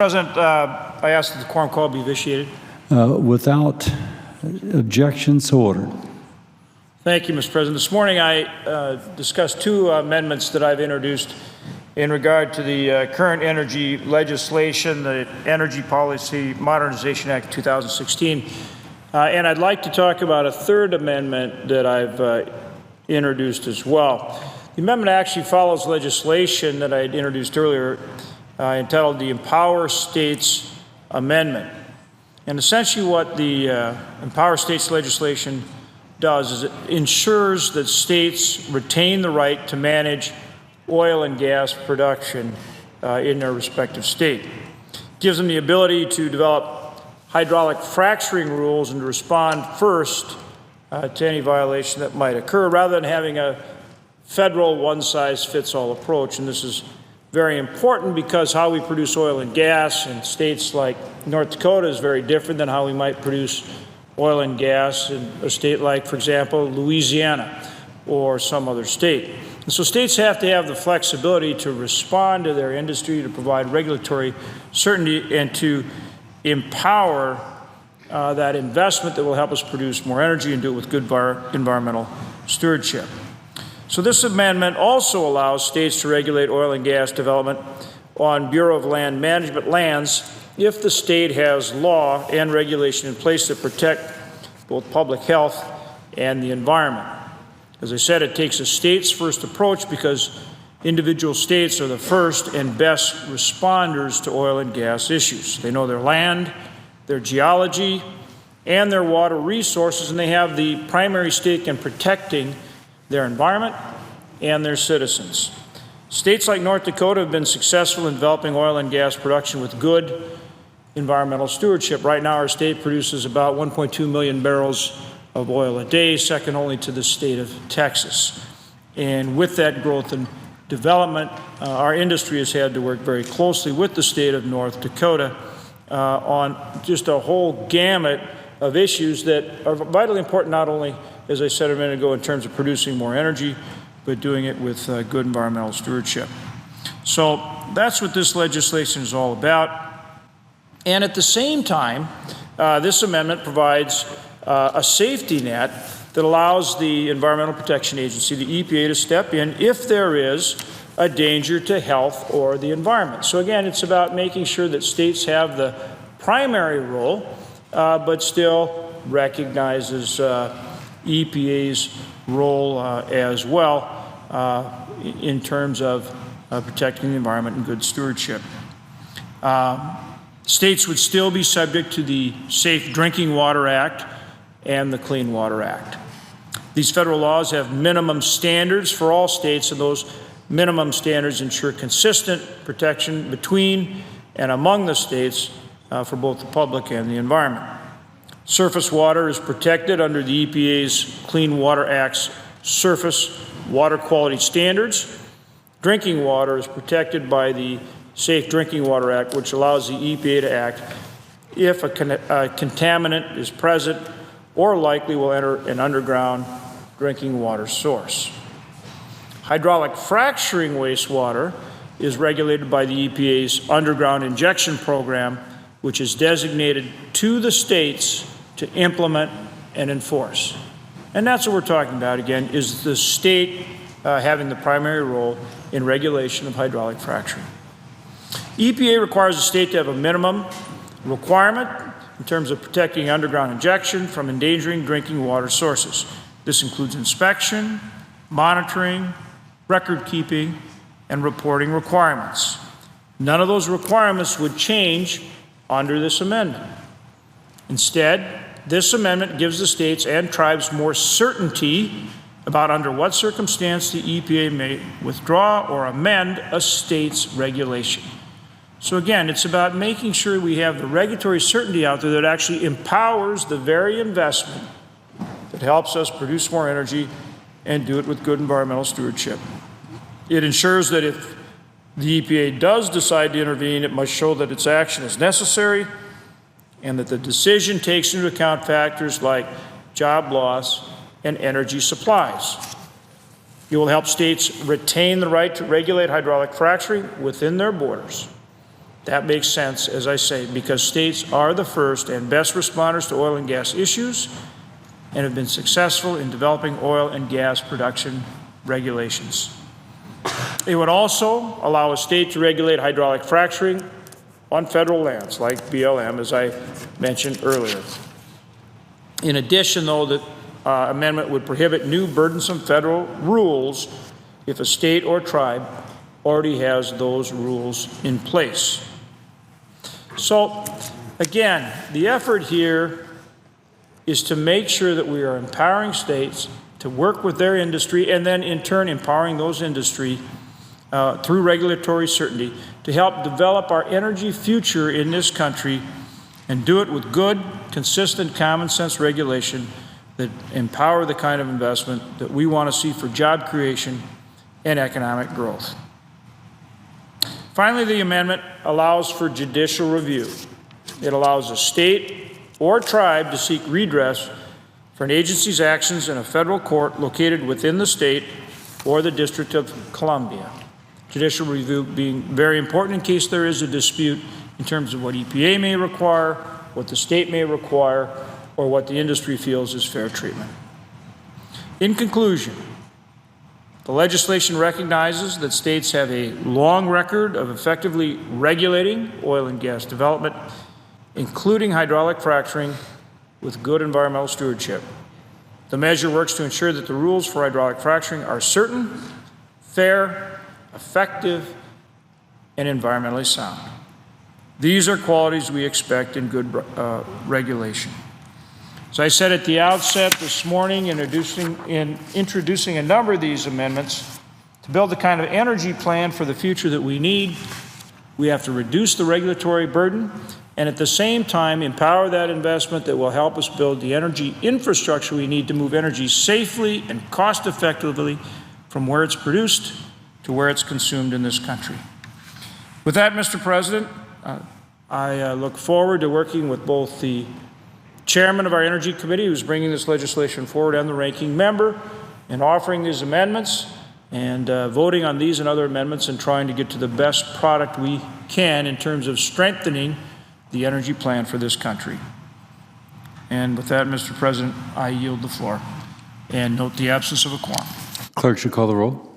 President, I ask that the quorum call be vitiated. Without objection, so ordered. Thank you, Mr. President. This morning I discussed two amendments that I've introduced in regard to the current energy legislation, the Energy Policy Modernization Act 2016. And I'd like to talk about a third amendment that I've introduced as well. The amendment actually follows legislation that I had introduced earlier entitled the Empower States Amendment. And essentially what the Empower States legislation does is it ensures that states retain the right to manage oil and gas production in their respective state. It gives them the ability to develop hydraulic fracturing rules and to respond first to any violation that might occur, rather than having a federal one-size-fits-all approach. And this is very important because how we produce oil and gas in states like North Dakota is very different than how we might produce oil and gas in a state like, for example, Louisiana or some other state. And so states have to have the flexibility to respond to their industry, to provide regulatory certainty, and to empower that investment that will help us produce more energy and do it with good environmental stewardship. So this amendment also allows states to regulate oil and gas development on Bureau of Land Management lands if the state has law and regulation in place that protect both public health and the environment. As I said, it takes a states first approach because individual states are the first and best responders to oil and gas issues. They know their land, their geology, and their water resources, and they have the primary stake in protecting their environment and their citizens. States like North Dakota have been successful in developing oil and gas production with good environmental stewardship. Right now, our state produces about 1.2 million barrels of oil a day, second only to the state of Texas. And with that growth and development, our industry has had to work very closely with the state of North Dakota on just a whole gamut of issues that are vitally important, not only, as I said a minute ago, in terms of producing more energy, but doing it with good environmental stewardship. So that's what this legislation is all about. And at the same time, this amendment provides a safety net that allows the Environmental Protection Agency, the EPA, to step in if there is a danger to health or the environment. So again, it's about making sure that states have the primary role, but still recognizes EPA's role as well in terms of protecting the environment and good stewardship. States would still be subject to the Safe Drinking Water Act and the Clean Water Act. These federal laws have minimum standards for all states, and those minimum standards ensure consistent protection between and among the states for both the public and the environment. Surface water is protected under the EPA's Clean Water Act's surface water quality standards. Drinking water is protected by the Safe Drinking Water Act, which allows the EPA to act if a contaminant is present or likely will enter an underground drinking water source. Hydraulic fracturing wastewater is regulated by the EPA's underground injection program, which is designated to the states to implement and enforce. And that's what we're talking about, again, is the state having the primary role in regulation of hydraulic fracturing. EPA requires the state to have a minimum requirement in terms of protecting underground injection from endangering drinking water sources. This includes inspection, monitoring, record keeping, and reporting requirements. None of those requirements would change under this amendment. Instead, this amendment gives the states and tribes more certainty about under what circumstance the EPA may withdraw or amend a state's regulation. So again, it's about making sure we have the regulatory certainty out there that actually empowers the very investment that helps us produce more energy and do it with good environmental stewardship. It ensures that if the EPA does decide to intervene, it must show that its action is necessary and that the decision takes into account factors like job loss and energy supplies. It will help states retain the right to regulate hydraulic fracturing within their borders. That makes sense, as I say, because states are the first and best responders to oil and gas issues and have been successful in developing oil and gas production regulations. It would also allow a state to regulate hydraulic fracturing on federal lands, like BLM, as I mentioned earlier. In addition, though, the amendment would prohibit new burdensome federal rules if a state or tribe already has those rules in place. So, again, the effort here is to make sure that we are empowering states to work with their industry and then, in turn, empowering those industry through regulatory certainty to help develop our energy future in this country and do it with good, consistent, common sense regulation that empower the kind of investment that we want to see for job creation and economic growth. Finally, the amendment allows for judicial review. It allows a state or tribe to seek redress for an agency's actions in a federal court located within the state or the District of Columbia. Judicial review being very important in case there is a dispute in terms of what EPA may require, what the state may require, or what the industry feels is fair treatment. In conclusion, the legislation recognizes that states have a long record of effectively regulating oil and gas development, including hydraulic fracturing, with good environmental stewardship. The measure works to ensure that the rules for hydraulic fracturing are certain, fair, effective, and environmentally sound. These are qualities we expect in good regulation. As I said at the outset this morning, in introducing a number of these amendments, to build the kind of energy plan for the future that we need, we have to reduce the regulatory burden and at the same time empower that investment that will help us build the energy infrastructure we need to move energy safely and cost effectively from where it's produced to where it's consumed in this country. With that, Mr. President, I look forward to working with both the chairman of our Energy Committee, who's bringing this legislation forward, and the ranking member, in offering these amendments and voting on these and other amendments and trying to get to the best product we can in terms of strengthening the energy plan for this country. And with that, Mr. President, I yield the floor and note the absence of a quorum. Clerk should call the roll.